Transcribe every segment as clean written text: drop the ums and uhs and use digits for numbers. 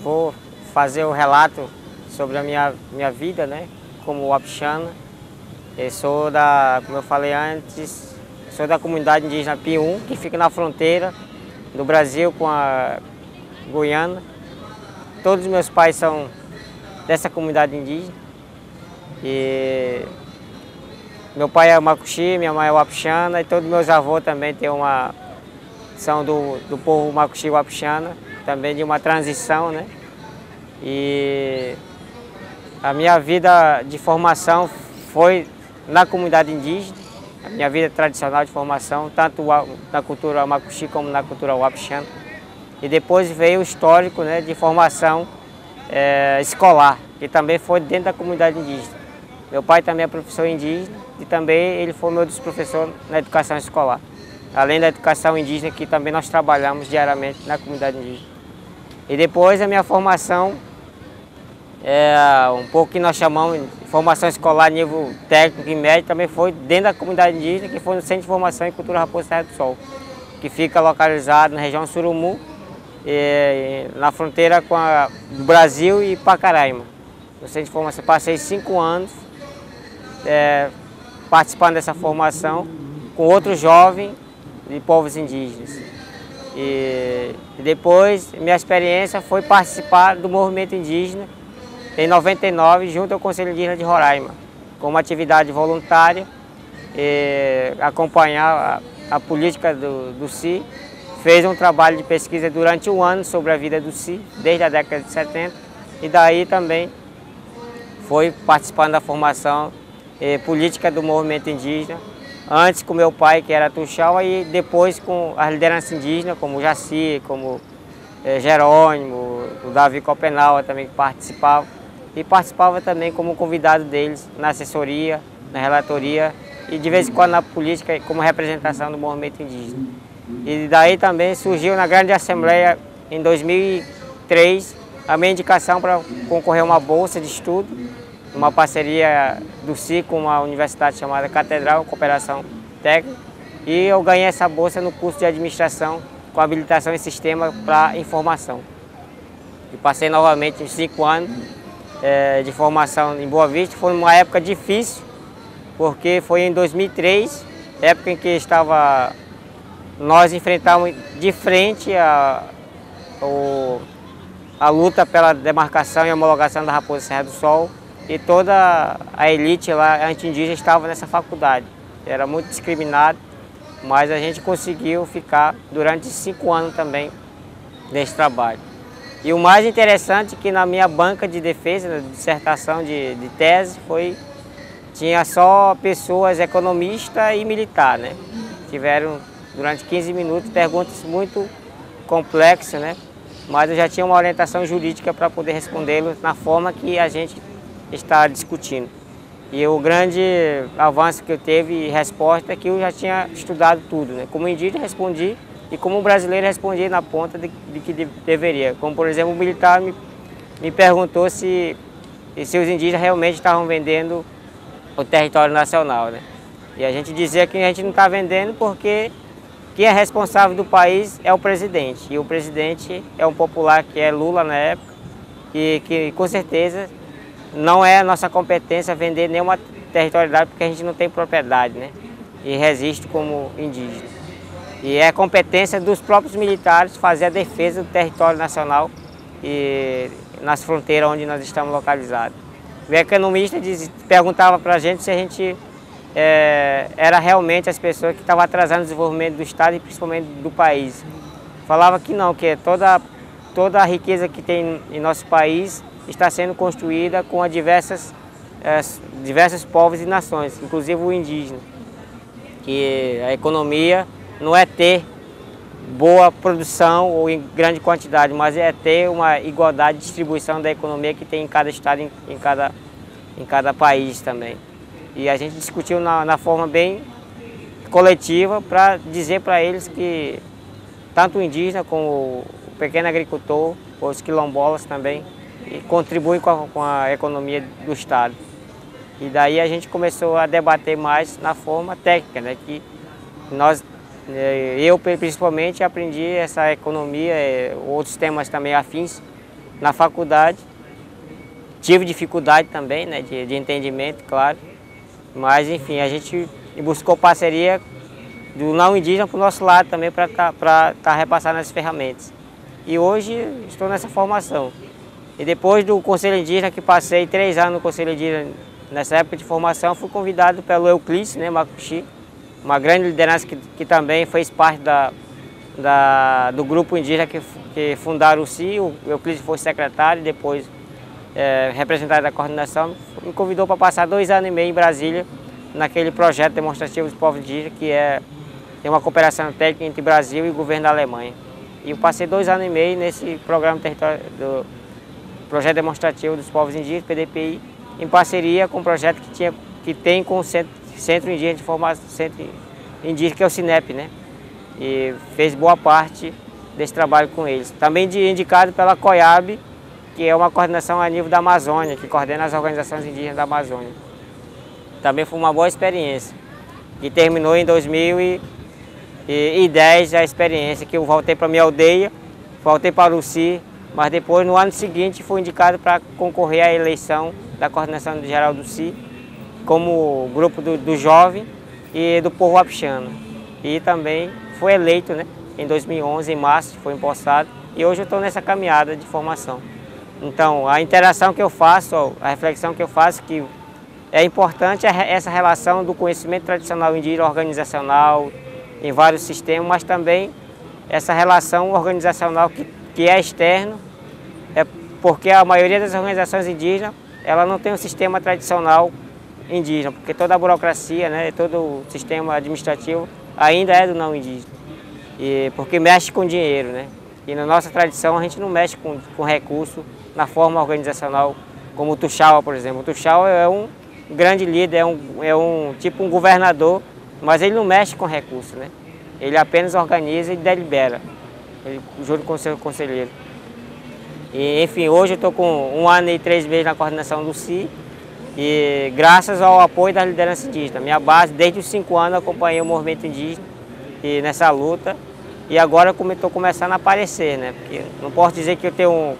vou fazer o relato sobre a minha vida, né, como Wapixana. Eu sou como eu falei antes, sou da comunidade indígena Pium, que fica na fronteira do Brasil com a Guiana. Todos os meus pais são dessa comunidade indígena. E meu pai é Macuxi, minha mãe é Wapixana, e todos meus avós também são do povo Macuxi Wapixana, também de uma transição, né? E a minha vida de formação foi na comunidade indígena, a minha vida tradicional de formação, tanto na cultura Macuxi como na cultura Wapixana. E depois veio o histórico, né, de formação escolar, que também foi dentro da comunidade indígena. Meu pai também é professor indígena e também ele foi meu dos professores na educação escolar. Além da educação indígena, que também nós trabalhamos diariamente na comunidade indígena. E depois a minha formação, um pouco que nós chamamos de formação escolar nível técnico e médio, também foi dentro da comunidade indígena, que foi no Centro de Formação em Cultura Raposa Serra do Sol, que fica localizado na região Surumu, na fronteira com do Brasil e Pacaraima. No Centro de Formação, passei 5 anos participando dessa formação com outros jovens de povos indígenas. E depois, minha experiência foi participar do movimento indígena em 99, junto ao Conselho Indígena de Roraima, com uma atividade voluntária, acompanhar a política do CI. Fez um trabalho de pesquisa durante 1 ano sobre a vida do CI, desde a década de 70, e daí também foi participando da formação política do movimento indígena, antes com meu pai, que era Tuxaua, e depois com a liderança indígena, como o Jaci, como Jerônimo, o Davi Copenau também que participava, e participava também como convidado deles na assessoria, na relatoria e de vez em quando na política como representação do movimento indígena. E daí também surgiu na Grande Assembleia, em 2003, a minha indicação para concorrer a uma bolsa de estudo, uma parceria do CI com uma universidade chamada Catedral Cooperação Técnica, e eu ganhei essa bolsa no curso de administração com habilitação em sistema para informação. E passei novamente 5 anos de formação em Boa Vista. Foi uma época difícil, porque foi em 2003, época em que nós enfrentamos de frente a luta pela demarcação e homologação da Raposa Serra do Sol, e toda a elite lá anti-indígena estava nessa faculdade. Era muito discriminado, mas a gente conseguiu ficar durante 5 anos também nesse trabalho. E o mais interessante é que na minha banca de defesa, de dissertação de tese, tinha só pessoas economistas e militar, né? Tiveram durante 15 minutos perguntas muito complexas, né? Mas eu já tinha uma orientação jurídica para poder respondê-los na forma que a gente está discutindo. E o grande avanço que eu teve e resposta é que eu já tinha estudado tudo, né? Como indígena respondi e como brasileiro respondi na ponta de que deveria. Como, por exemplo, o militar me perguntou se os indígenas realmente estavam vendendo o território nacional, né? E a gente dizia que a gente não está vendendo porque quem é responsável do país é o presidente. E o presidente é um popular que é Lula na época, e que com certeza não é a nossa competência vender nenhuma territorialidade, porque a gente não tem propriedade, né? E resiste como indígena. E é competência dos próprios militares fazer a defesa do território nacional e nas fronteiras onde nós estamos localizados. O economista perguntava para a gente se a gente era realmente as pessoas que estavam atrasando o desenvolvimento do Estado e principalmente do país. Falava que não, que toda a riqueza que tem em nosso país está sendo construída com diversos povos e nações, inclusive o indígena. Que a economia não é ter boa produção ou em grande quantidade, mas é ter uma igualdade de distribuição da economia que tem em cada estado, em cada país também. E a gente discutiu na forma bem coletiva para dizer para eles que tanto o indígena como o pequeno agricultor, os quilombolas também, contribuem com a economia do estado. E daí a gente começou a debater mais na forma técnica, né? Que eu principalmente aprendi essa economia, outros temas também afins, na faculdade. Tive dificuldade também, né, de entendimento, claro. Mas, enfim, a gente buscou parceria do não indígena para o nosso lado também, para tá repassando as ferramentas. E hoje estou nessa formação. E depois do Conselho Indígena, que passei 3 anos no Conselho Indígena, nessa época de formação, fui convidado pelo Euclides, né, Macuxi, uma grande liderança que também fez parte do grupo indígena que fundaram o CI. O Euclides foi secretário e depois representante da coordenação, me convidou para passar 2 anos e meio em Brasília, naquele projeto demonstrativo dos povos indígenas, que tem uma cooperação técnica entre Brasil e o governo da Alemanha. E eu passei 2 anos e meio nesse programa do projeto demonstrativo dos povos indígenas, PDPI, em parceria com um projeto que tem com o Centro Indígena de Formação, Centro Indígena, que é o CINEP, né? E fez boa parte desse trabalho com eles. Também indicado pela COIAB, que é uma coordenação a nível da Amazônia, que coordena as organizações indígenas da Amazônia. Também foi uma boa experiência, que terminou em 2010 a experiência, que eu voltei para minha aldeia, voltei para o CI, mas depois, no ano seguinte, fui indicado para concorrer à eleição da coordenação geral do CI, como grupo do jovem e do povo wapixana. E também foi eleito, né, em 2011, em março, foi empossado, e hoje eu estou nessa caminhada de formação. Então, a interação que eu faço, a reflexão que eu faço, que é importante essa relação do conhecimento tradicional indígena organizacional em vários sistemas, mas também essa relação organizacional que é externo, porque a maioria das organizações indígenas ela não tem um sistema tradicional indígena, porque toda a burocracia, né, todo o sistema administrativo ainda é do não indígena, porque mexe com dinheiro, né? E na nossa tradição a gente não mexe com recurso na forma organizacional, como o Tuxaua, por exemplo. O Tuxaua é um grande líder, tipo um governador, mas ele não mexe com recurso, né? Ele apenas organiza e delibera, junto com o seu conselheiro. E, enfim, hoje eu estou com 1 ano e 3 meses na coordenação do CI, e graças ao apoio da liderança indígena. Minha base, desde os 5 anos, eu acompanhei o movimento indígena e nessa luta, e agora estou começando a aparecer, né? Porque não posso dizer que eu tenho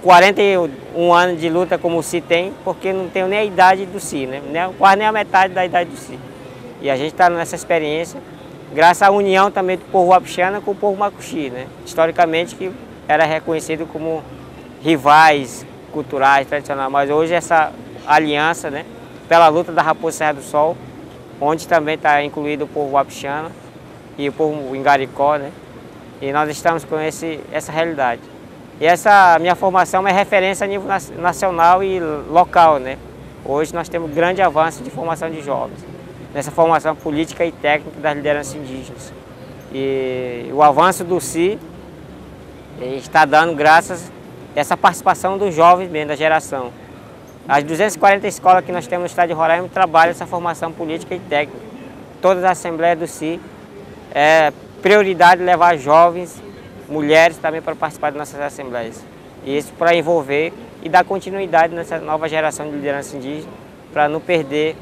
41 anos de luta como o CI tem, porque não tenho nem a idade do CI, né? Quase nem a metade da idade do CI. E a gente está nessa experiência, graças à união também do povo wapixana com o povo Macuxi, né? Historicamente, que era reconhecido como rivais culturais, tradicionais, mas hoje essa aliança, né, pela luta da Raposa Serra do Sol, onde também está incluído o povo wapixana e o povo Ingaricó, né? E nós estamos com essa realidade. E essa minha formação é referência a nível nacional e local, né? Hoje nós temos grande avanço de formação de jovens, nessa formação política e técnica das lideranças indígenas. E o avanço do CI está dando graças a essa participação dos jovens mesmo, da geração. As 240 escolas que nós temos no estado de Roraima trabalham essa formação política e técnica. Todas as assembleias do CI é prioridade levar jovens, mulheres também para participar das nossas assembleias. E isso para envolver e dar continuidade nessa nova geração de liderança indígena, para não perder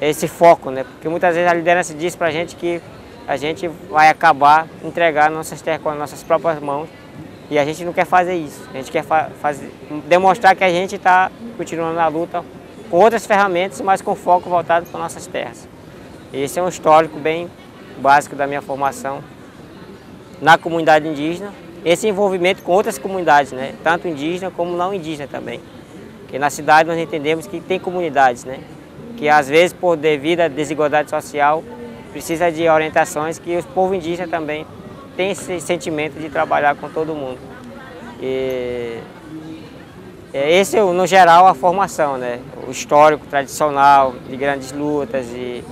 esse foco, né? Porque muitas vezes a liderança diz para a gente que a gente vai acabar entregando nossas terras com as nossas próprias mãos, e a gente não quer fazer isso. A gente quer demonstrar que a gente está continuando na luta com outras ferramentas, mas com foco voltado para nossas terras. E esse é um histórico bem básico da minha formação na comunidade indígena, esse envolvimento com outras comunidades, né? Tanto indígena como não indígena também. Porque na cidade nós entendemos que tem comunidades, né? Que às vezes, por devido à desigualdade social, precisa de orientações que os povos indígenas também têm esse sentimento de trabalhar com todo mundo. E esse é, no geral, a formação, né? O histórico tradicional de grandes lutas, e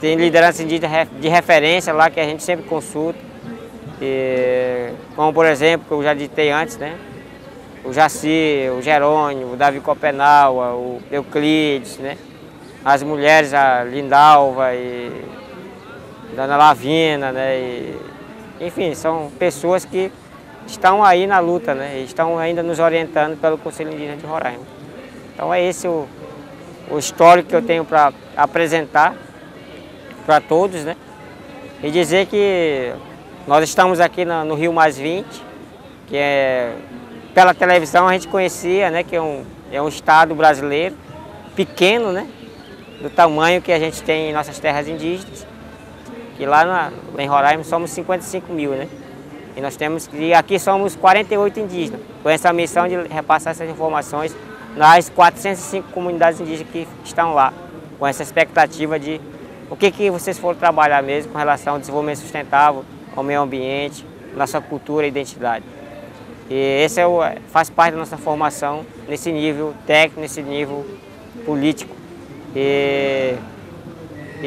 tem liderança indígena de referência lá que a gente sempre consulta. Como, por exemplo, que eu já ditei antes, né? O Jaci, o Jerônimo, o Davi Copenaua, o Euclides, né? As mulheres, a Lindalva e Dona Lavina, né? Enfim, são pessoas que estão aí na luta, né? E estão ainda nos orientando pelo Conselho Indígena de Roraima. Então é esse o histórico que eu tenho para apresentar para todos, né? E dizer que nós estamos aqui no Rio Mais 20, que é pela televisão a gente conhecia, né, que é um estado brasileiro, pequeno, né, do tamanho que a gente tem em nossas terras indígenas, que lá em Roraima somos 55 mil, né, e aqui somos 48 indígenas, com essa missão de repassar essas informações nas 405 comunidades indígenas que estão lá, com essa expectativa de o que vocês foram trabalhar mesmo com relação ao desenvolvimento sustentável, ao meio ambiente, nossa cultura e identidade. E esse faz parte da nossa formação nesse nível técnico, nesse nível político. E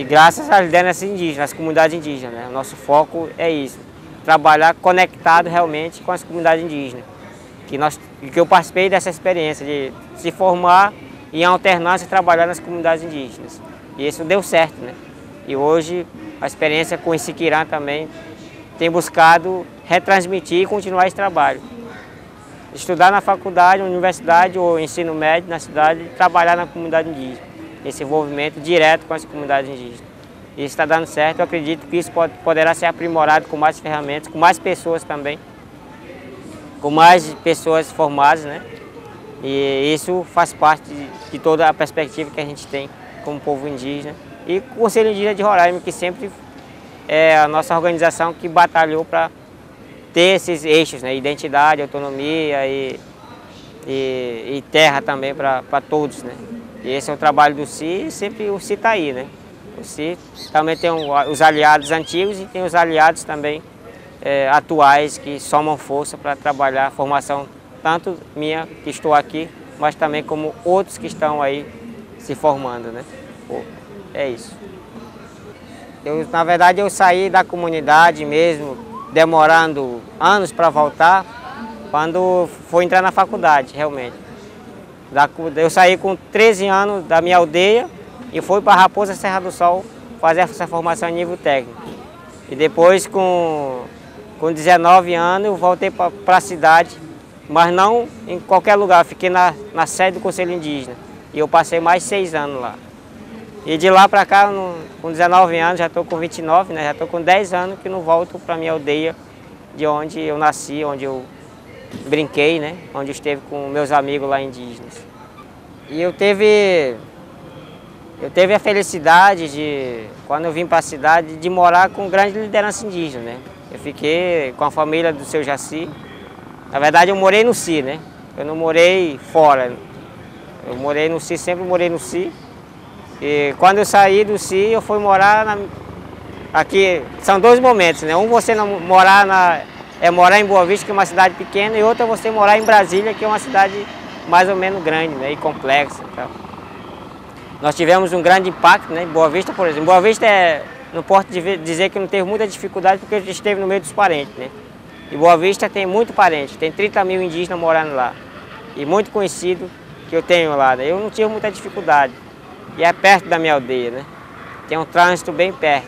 graças às lideranças indígenas, às comunidades indígenas, né? O nosso foco é isso, trabalhar conectado realmente com as comunidades indígenas. Que eu participei dessa experiência de se formar e em alternância trabalhar nas comunidades indígenas. E isso deu certo, né? E hoje a experiência com o Isiquirã também tem buscado retransmitir e continuar esse trabalho. Estudar na faculdade, universidade ou ensino médio na cidade e trabalhar na comunidade indígena. Esse envolvimento direto com as comunidades indígenas. E isso está dando certo, eu acredito que isso poderá ser aprimorado com mais ferramentas, com mais pessoas também, com mais pessoas formadas, né? E isso faz parte de toda a perspectiva que a gente tem como povo indígena. E o Conselho Indígena de Roraima, que sempre é a nossa organização que batalhou para ter esses eixos, né? Identidade, autonomia e terra também para todos, né? E esse é o trabalho do CI e sempre o CI está aí, né? O CI também tem os aliados antigos e tem os aliados também atuais que somam força para trabalhar a formação, tanto minha, que estou aqui, mas também como outros que estão aí se formando, né? É isso. Na verdade, eu saí da comunidade mesmo, demorando anos para voltar, quando foi entrar na faculdade, realmente. Eu saí com 13 anos da minha aldeia e fui para Raposa Serra do Sol fazer essa formação em nível técnico. E depois, com 19 anos, eu voltei para a cidade, mas não em qualquer lugar, fiquei na sede do Conselho Indígena. E eu passei mais 6 anos lá. E de lá para cá, com 19 anos, já estou com 29, né? Já estou com 10 anos que não volto para a minha aldeia, de onde eu nasci, onde eu brinquei, né? Onde eu esteve com meus amigos lá indígenas. E eu teve a felicidade quando eu vim para a cidade, de morar com grande liderança indígena, né? Eu fiquei com a família do seu Jaci. Na verdade, eu morei no CI, né? Eu não morei fora. Eu morei no CI, sempre morei no CI. E quando eu saí do CI, eu fui morar aqui. São dois momentos, né? Um, você não morar morar em Boa Vista, que é uma cidade pequena, e outra é você morar em Brasília, que é uma cidade mais ou menos grande, né? E complexa. Então. Nós tivemos um grande impacto, né? Em Boa Vista, por exemplo. Boa Vista não posso dizer que não teve muita dificuldade, porque a gente esteve no meio dos parentes, né? E Boa Vista tem muito parente, tem 30 mil indígenas morando lá. E muito conhecido que eu tenho lá, né? Eu não tive muita dificuldade. E é perto da minha aldeia, né? Tem um trânsito bem perto.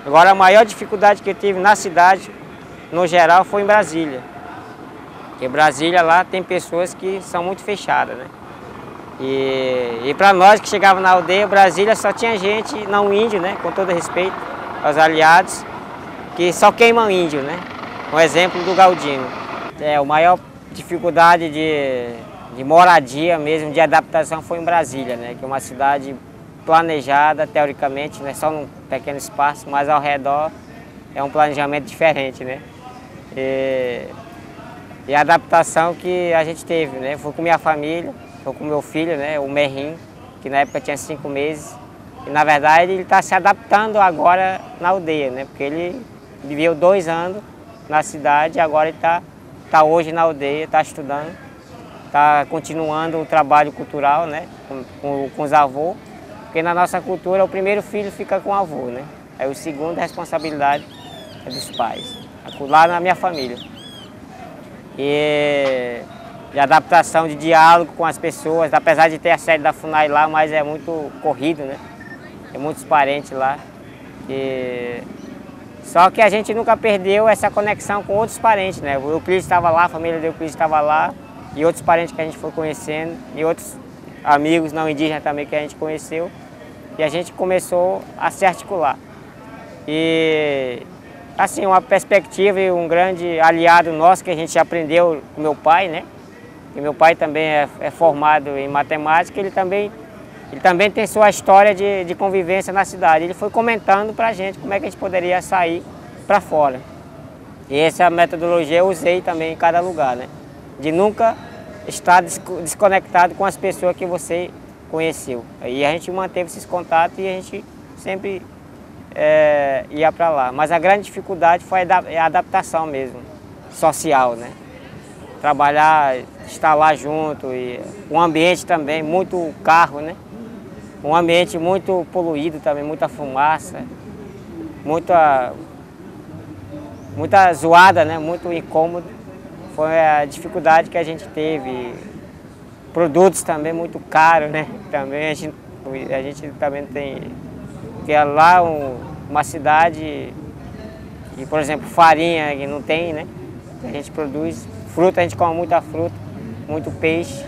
Agora, a maior dificuldade que eu tive na cidade, no geral, foi em Brasília. Porque Brasília lá tem pessoas que são muito fechadas, né? E para nós que chegava na aldeia, Brasília só tinha gente, não índio, né? Com todo respeito aos aliados, que só queimam índio, né? Um exemplo do Galdino. A maior dificuldade de moradia mesmo, de adaptação, foi em Brasília, né? Que é uma cidade planejada, teoricamente, não é só num pequeno espaço, mas ao redor é um planejamento diferente, né? E a adaptação que a gente teve, né? Fui com minha família, fui com meu filho, né? O Merrim, que na época tinha 5 meses. E na verdade ele está se adaptando agora na aldeia, né? Porque ele viveu 2 anos na cidade e agora ele está hoje na aldeia, está estudando, está continuando o trabalho cultural, né? Com os avós. Porque na nossa cultura o primeiro filho fica com o avô, né? Aí o segundo, a responsabilidade é dos pais, lá na minha família. E adaptação de diálogo com as pessoas, apesar de ter a sede da FUNAI lá, mas é muito corrido, né? Tem muitos parentes lá. Só que a gente nunca perdeu essa conexão com outros parentes, né? O Euclides estava lá, a família do Euclides estava lá, e outros parentes que a gente foi conhecendo, e outros amigos não indígenas também que a gente conheceu. E a gente começou a se articular. E, assim, uma perspectiva e um grande aliado nosso que a gente aprendeu com meu pai, né? E meu pai também é formado em matemática, ele também tem sua história de convivência na cidade. Ele foi comentando para a gente como é que a gente poderia sair para fora. E essa metodologia eu usei também em cada lugar, né? De nunca estar desconectado com as pessoas que você conheceu. E a gente manteve esses contatos e a gente sempre ia para lá. Mas a grande dificuldade foi a adaptação mesmo, social, né? Trabalhar, estar lá junto, e o ambiente também, muito carro, né? Um ambiente muito poluído também, muita fumaça, muita zoada, né? Muito incômodo. Foi a dificuldade que a gente teve. Produtos também muito caros, né? Também a gente também tem, que é lá uma cidade e, por exemplo, farinha que não tem, né? A gente produz fruta, a gente come muita fruta, muito peixe.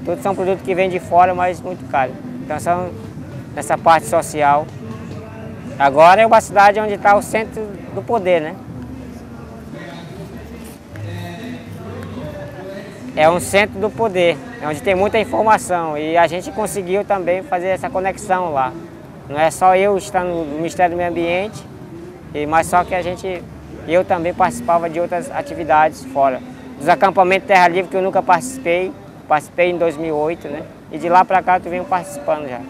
Todos são produtos que vêm de fora, mas muito caros. Então são nessa parte social. Agora é uma cidade onde está o centro do poder, né? É um centro do poder, onde tem muita informação e a gente conseguiu também fazer essa conexão lá. Não é só eu estar no Ministério do Meio Ambiente, mas só que eu também participava de outras atividades fora. Dos acampamentos Terra Livre que eu nunca participei em 2008, né? E de lá para cá eu venho participando já.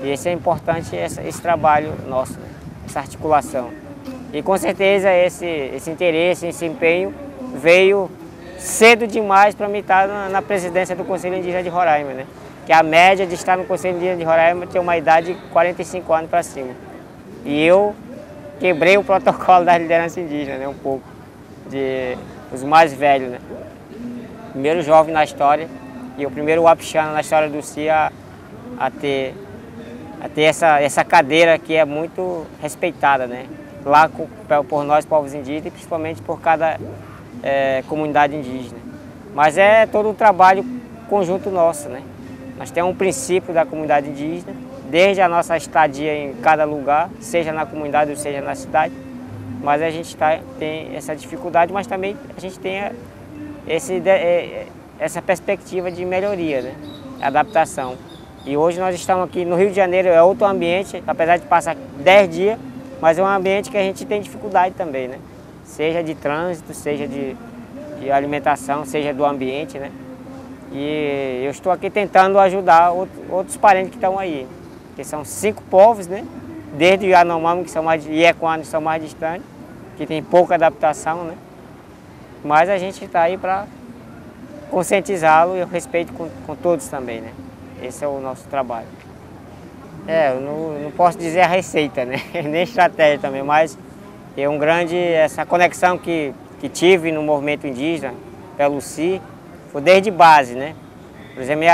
E esse é importante, esse trabalho nosso, né? Essa articulação. E com certeza esse interesse, esse empenho veio cedo demais para mim estar na presidência do Conselho Indígena de Roraima, né? Que a média de estar no Conselho Indígena de Roraima tem uma idade de 45 anos para cima. E eu quebrei o protocolo da liderança indígena, né? Um pouco, os mais velhos, né? Primeiro jovem na história e o primeiro Wapixana na história do CIA a ter essa cadeira que é muito respeitada, né? Lá por nós, povos indígenas, e principalmente por cada comunidade indígena. Mas é todo um trabalho conjunto nosso, né? Nós temos um princípio da comunidade indígena, desde a nossa estadia em cada lugar, seja na comunidade ou seja na cidade. Mas a gente tem essa dificuldade, mas também a gente tem essa perspectiva de melhoria, né? Adaptação. E hoje nós estamos aqui no Rio de Janeiro, é outro ambiente, apesar de passar 10 dias, mas é um ambiente que a gente tem dificuldade também, né? Seja de trânsito, seja de alimentação, seja do ambiente, né? E eu estou aqui tentando ajudar outros parentes que estão aí, que são 5 povos, né? Desde o Yanomami, e Equano, que são mais distantes, que tem pouca adaptação, né? Mas a gente está aí para conscientizá-lo e eu respeito com todos também, né? Esse é o nosso trabalho. Eu não posso dizer a receita, né? Nem estratégia também, mas essa conexão que tive no movimento indígena, pelo CI, foi desde base, né? Por exemplo,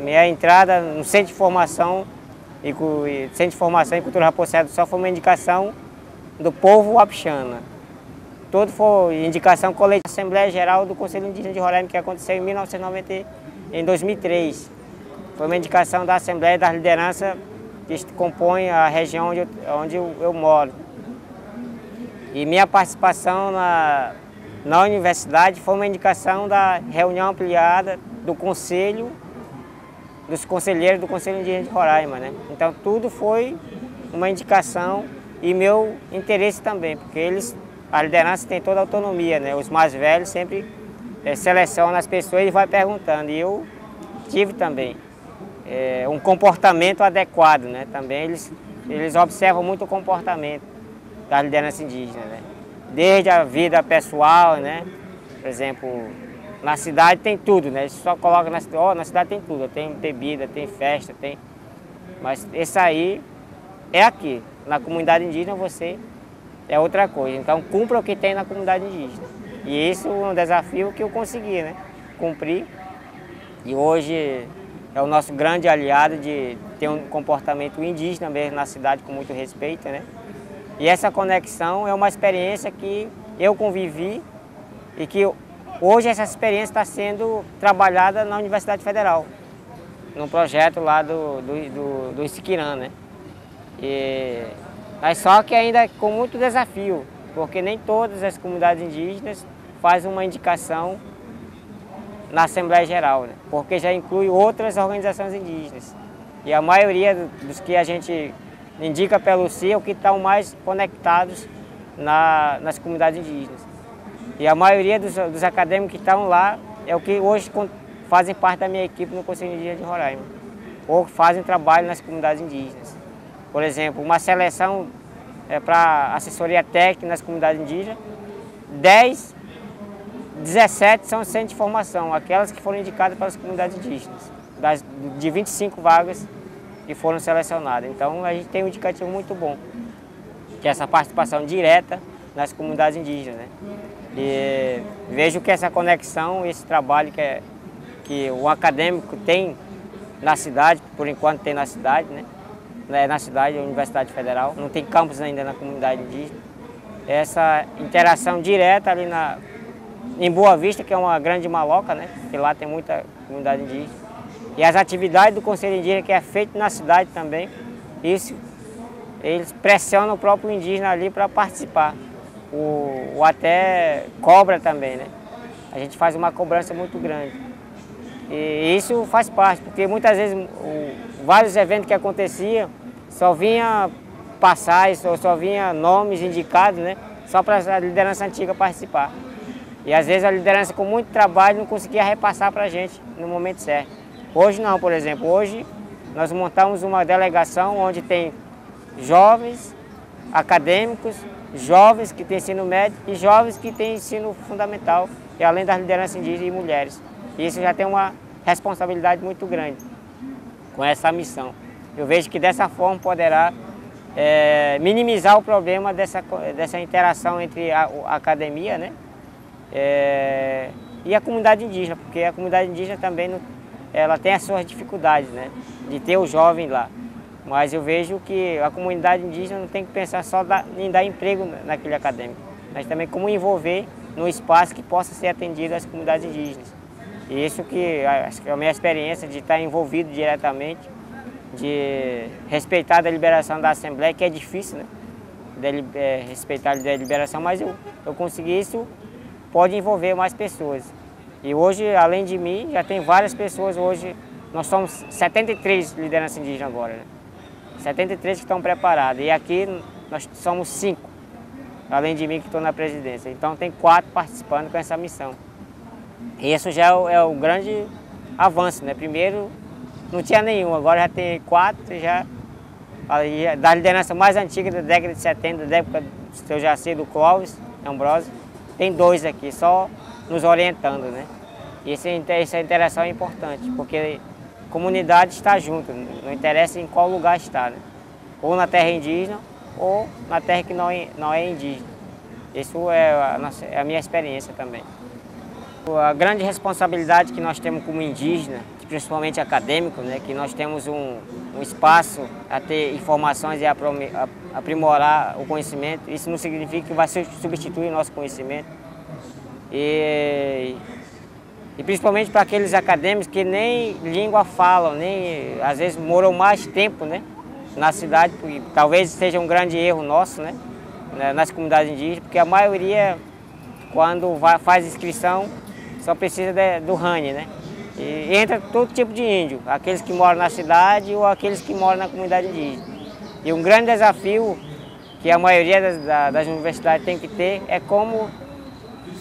minha entrada no Centro de Formação e Cultura Raposa do Sol foi uma indicação do povo Wapixana. Todo foi indicação coletiva da Assembleia Geral do Conselho Indígena de Roraima, que aconteceu em 2003. Foi uma indicação da Assembleia das lideranças que compõem a região onde eu moro. E minha participação na universidade foi uma indicação da reunião ampliada dos conselheiros do Conselho Indígena de Roraima, né? Então tudo foi uma indicação e meu interesse também, porque a liderança tem toda a autonomia, né? Os mais velhos sempre selecionam as pessoas e vai perguntando. E eu tive também um comportamento adequado, né? Também eles observam muito o comportamento da liderança indígena, né? Desde a vida pessoal, né? Por exemplo, na cidade tem tudo, né? Só coloca na cidade tem tudo, tem bebida, tem festa, tem... Mas esse aí é aqui. Na comunidade indígena você é outra coisa. Então cumpra o que tem na comunidade indígena. E isso é um desafio que eu consegui, né? Cumprir. E hoje é o nosso grande aliado de ter um comportamento indígena mesmo na cidade com muito respeito, né? E essa conexão é uma experiência que eu convivi e que hoje essa experiência está sendo trabalhada na Universidade Federal, num projeto lá do Isiquirã, né? Mas só que ainda com muito desafio, porque nem todas as comunidades indígenas fazem uma indicação na Assembleia Geral, né? Porque já inclui outras organizações indígenas. E a maioria dos que a gente indica pelo CIE é o que estão mais conectados nas comunidades indígenas. E a maioria dos acadêmicos que estão lá é o que hoje fazem parte da minha equipe no Conselho Indígena de Roraima, ou fazem trabalho nas comunidades indígenas. Por exemplo, uma seleção para assessoria técnica nas comunidades indígenas, 17 são centros de formação, aquelas que foram indicadas para as comunidades indígenas, de 25 vagas que foram selecionadas. Então a gente tem um indicativo muito bom, que é essa participação direta nas comunidades indígenas, né? E vejo que essa conexão, esse trabalho que o acadêmico tem na cidade, por enquanto tem na cidade, né? Na cidade, a Universidade Federal, não tem campus ainda na comunidade indígena. Essa interação direta ali em Boa Vista, que é uma grande maloca, né? Que lá tem muita comunidade indígena. E as atividades do Conselho Indígena que é feito na cidade também, isso eles pressionam o próprio indígena ali para participar. O até cobra também, né? A gente faz uma cobrança muito grande. E isso faz parte, porque muitas vezes vários eventos que aconteciam só vinha passagens, só vinha nomes indicados, né? Só para a liderança antiga participar. E às vezes a liderança com muito trabalho não conseguia repassar para a gente no momento certo. Hoje não, por exemplo, hoje nós montamos uma delegação onde tem jovens, acadêmicos, jovens que têm ensino médio e jovens que têm ensino fundamental, e além das lideranças indígenas e mulheres. E isso já tem uma responsabilidade muito grande com essa missão. Eu vejo que dessa forma poderá minimizar o problema dessa interação entre a academia, né? E a comunidade indígena, porque a comunidade indígena também ela tem as suas dificuldades, né? De ter o jovem lá. Mas eu vejo que a comunidade indígena não tem que pensar só em dar emprego naquele acadêmico, mas também como envolver no espaço que possa ser atendido às comunidades indígenas. E isso que a minha experiência de estar envolvido diretamente, de respeitar a deliberação da Assembleia, que é difícil, né? Respeitar a deliberação, mas eu consegui isso, pode envolver mais pessoas. E hoje, além de mim, já tem várias pessoas hoje, nós somos 73 lideranças indígenas agora, né? 73 que estão preparadas, e aqui nós somos 5, além de mim que estou na presidência. Então tem 4 participando com essa missão. E isso já é o grande avanço, né? Primeiro não tinha nenhum, agora já tem 4, já da liderança mais antiga da década de 70, da época do seu Jaci, do Clóvis Ambrosio, tem 2 aqui, só nos orientando, né? E essa interação é importante, porque a comunidade está junto, não interessa em qual lugar está, né? Ou na terra indígena, ou na terra que não é indígena. Isso é a minha experiência também. A grande responsabilidade que nós temos como indígena, principalmente acadêmico, né, que nós temos um espaço a ter informações e aprimorar o conhecimento. Isso não significa que vai substituir o nosso conhecimento. E principalmente para aqueles acadêmicos que nem língua falam, nem às vezes moram mais tempo, né, na cidade, porque talvez seja um grande erro nosso, né, nas comunidades indígenas, porque a maioria, quando faz inscrição, só precisa do RANI, né? E entra todo tipo de índio, aqueles que moram na cidade ou aqueles que moram na comunidade indígena. E um grande desafio que a maioria das universidades tem que ter é como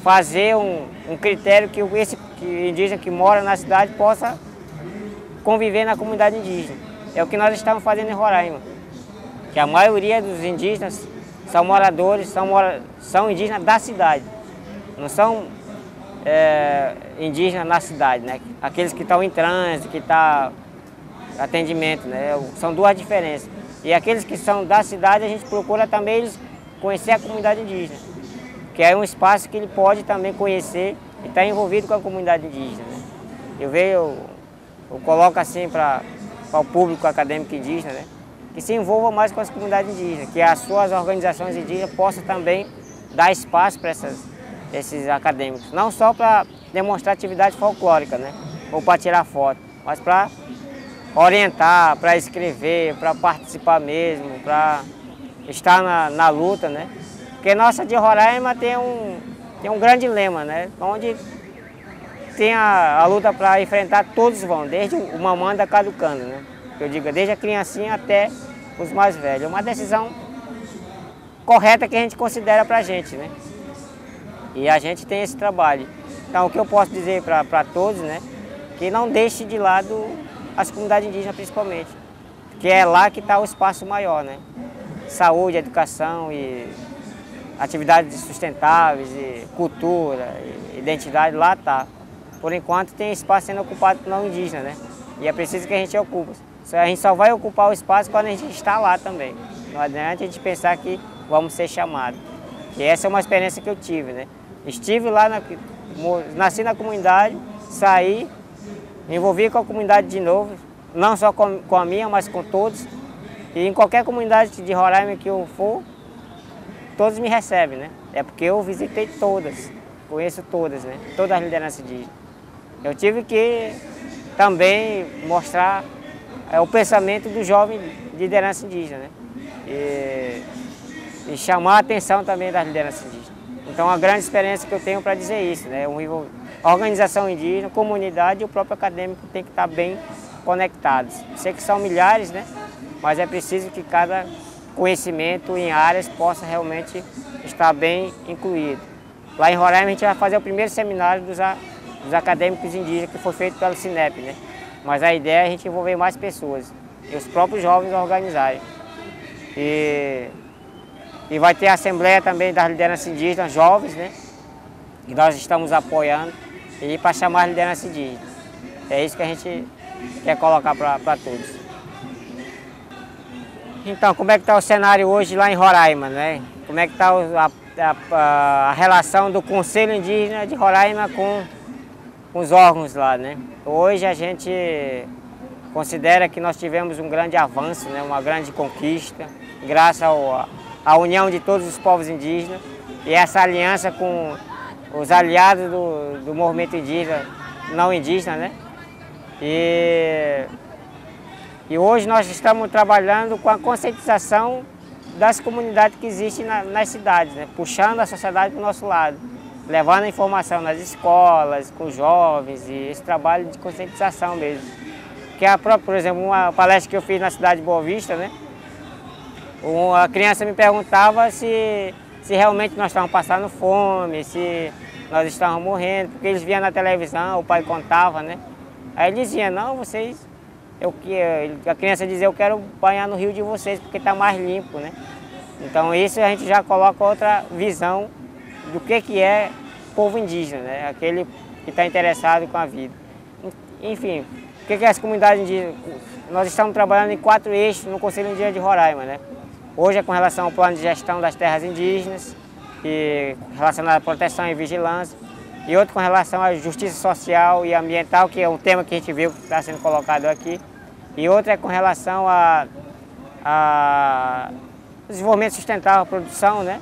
fazer um critério que esse indígena que mora na cidade possa conviver na comunidade indígena. É o que nós estamos fazendo em Roraima, que a maioria dos indígenas são moradores, são indígenas da cidade, não são indígenas na cidade, né? Aqueles que estão em trânsito, que estão atendimento, né? São 2 diferenças. E aqueles que são da cidade, a gente procura também eles conhecer a comunidade indígena, que é um espaço que ele pode também conhecer e estar envolvido com a comunidade indígena, né? Eu coloco assim para o público acadêmico indígena, né? Que se envolva mais com as comunidades indígenas, que as suas organizações indígenas possam também dar espaço para esses acadêmicos, não só para demonstrar atividade folclórica, né? Ou para tirar foto, mas para orientar, para escrever, para participar mesmo, para estar na luta, né? Porque nossa de Roraima tem um grande lema, né? Onde tem a luta para enfrentar, todos vão, desde o mamando caducando, né? Eu digo, desde a criancinha até os mais velhos. É uma decisão correta que a gente considera para a gente, né? E a gente tem esse trabalho. Então, o que eu posso dizer para todos, né? Que não deixe de lado as comunidades indígenas, principalmente. Que é lá que está o espaço maior, né? Saúde, educação e atividades sustentáveis, e cultura, e identidade, lá está. Por enquanto tem espaço sendo ocupado por não indígenas, né? E é preciso que a gente ocupe. A gente só vai ocupar o espaço quando a gente está lá também. Não adianta a gente pensar que vamos ser chamados. E essa é uma experiência que eu tive, né? Estive lá, nasci na comunidade, saí, me envolvi com a comunidade de novo, não só com a minha, mas com todos. E em qualquer comunidade de Roraima que eu for, todos me recebem, né? É porque eu visitei todas, conheço todas, né? Todas as lideranças indígenas. Eu tive que também mostrar o pensamento do jovem de liderança indígena, né? E chamar a atenção também das lideranças indígenas. Então, a grande experiência que eu tenho para dizer isso, né? A organização indígena, a comunidade e o próprio acadêmico tem que estar bem conectados. Sei que são milhares, né? Mas é preciso que cada conhecimento em áreas possa realmente estar bem incluído. Lá em Roraima a gente vai fazer o primeiro seminário dos acadêmicos indígenas, que foi feito pelo Cinep, né? Mas a ideia é a gente envolver mais pessoas e os próprios jovens organizarem. E vai ter a assembleia também das lideranças indígenas jovens, né? Que nós estamos apoiando, e para chamar as lideranças indígenas. É isso que a gente quer colocar para todos. Então, como é que está o cenário hoje lá em Roraima, né? Como é que está a relação do Conselho Indígena de Roraima com os órgãos lá, né? Hoje a gente considera que nós tivemos um grande avanço, né? Uma grande conquista, graças à união de todos os povos indígenas e essa aliança com os aliados do movimento indígena, não indígena, né? E hoje nós estamos trabalhando com a conscientização das comunidades que existem nas cidades, né? Puxando a sociedade para o nosso lado, levando a informação nas escolas, com os jovens, e esse trabalho de conscientização mesmo. Que por exemplo, uma palestra que eu fiz na cidade de Boa Vista, né? Uma criança me perguntava se realmente nós estávamos passando fome, se nós estávamos morrendo, porque eles viam na televisão, o pai contava, né? Aí ele dizia, não, a criança dizia, eu quero banhar no rio de vocês porque está mais limpo, né? Então isso a gente já coloca outra visão do que é povo indígena, né? Aquele que está interessado com a vida. Enfim, o que é as comunidades indígenas? Nós estamos trabalhando em 4 eixos no Conselho Indígena de Roraima, né? Hoje é com relação ao plano de gestão das terras indígenas, e relacionado à proteção e vigilância, e outro com relação à justiça social e ambiental, que é um tema que a gente viu que está sendo colocado aqui, e outro é com relação a desenvolvimento sustentável, a produção, né?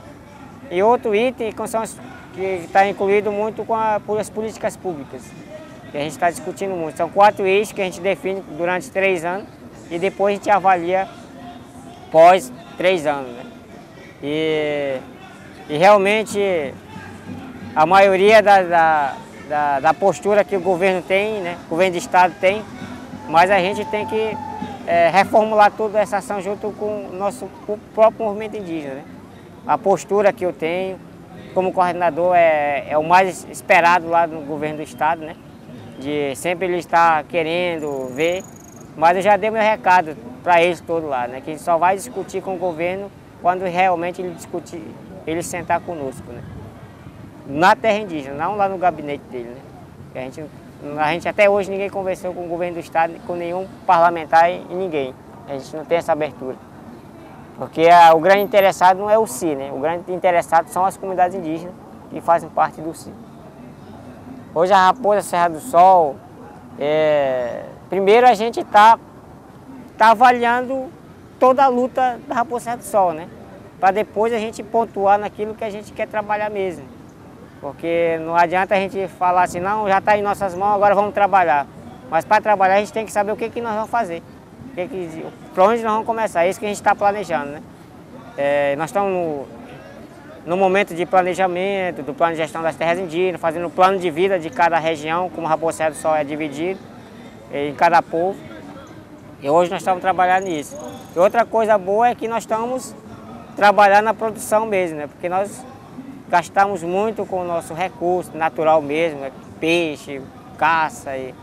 E outro item que está incluído muito com as políticas públicas, que a gente está discutindo muito. São 4 eixos que a gente define durante 3 anos e depois a gente avalia pós 3 anos, né? E realmente a maioria da postura que o governo tem, né? O governo do estado tem, mas a gente tem que reformular toda essa ação junto com o próprio movimento indígena, né? A postura que eu tenho como coordenador é o mais esperado lá no governo do estado, né? De sempre ele estar querendo ver, mas eu já dei meu recado para eles todos lá, né? Que a gente só vai discutir com o governo quando realmente ele sentar conosco, né? Na terra indígena, não lá no gabinete dele, né? A gente até hoje ninguém conversou com o governo do estado, com nenhum parlamentar e ninguém. A gente não tem essa abertura. Porque o grande interessado não é o CI, né? O grande interessado são as comunidades indígenas que fazem parte do CI. Hoje a Raposa Serra do Sol, primeiro a gente está avaliando toda a luta da Raposa Serra do Sol, né? Para depois a gente pontuar naquilo que a gente quer trabalhar mesmo. Porque não adianta a gente falar assim, não, já está em nossas mãos, agora vamos trabalhar. Mas para trabalhar a gente tem que saber o que nós vamos fazer. Para onde nós vamos começar, é isso que a gente está planejando, né? Nós estamos no momento de planejamento, do plano de gestão das terras indígenas, fazendo o plano de vida de cada região, como Raposa Serra do Sol é dividido em cada povo. E hoje nós estamos trabalhando nisso. E outra coisa boa é que nós estamos trabalhando na produção mesmo, né? Porque nós gastamos muito com o nosso recurso natural mesmo, né? Peixe, caça e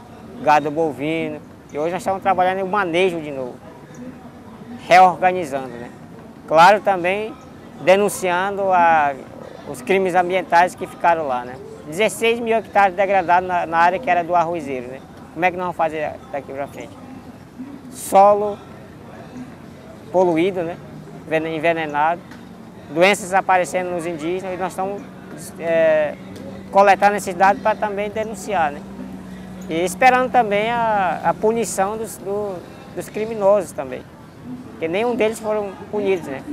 gado bovino. E hoje nós estamos trabalhando em manejo de novo, reorganizando, né? Claro, também denunciando os crimes ambientais que ficaram lá, né? 16 mil hectares degradados na área que era do arrozeiro, né? Como é que nós vamos fazer daqui para frente? Solo poluído, né? Envenenado, doenças aparecendo nos indígenas, e nós estamos coletando esses dados para também denunciar, né? E esperando também a punição dos criminosos também, porque nenhum deles foram punidos, né?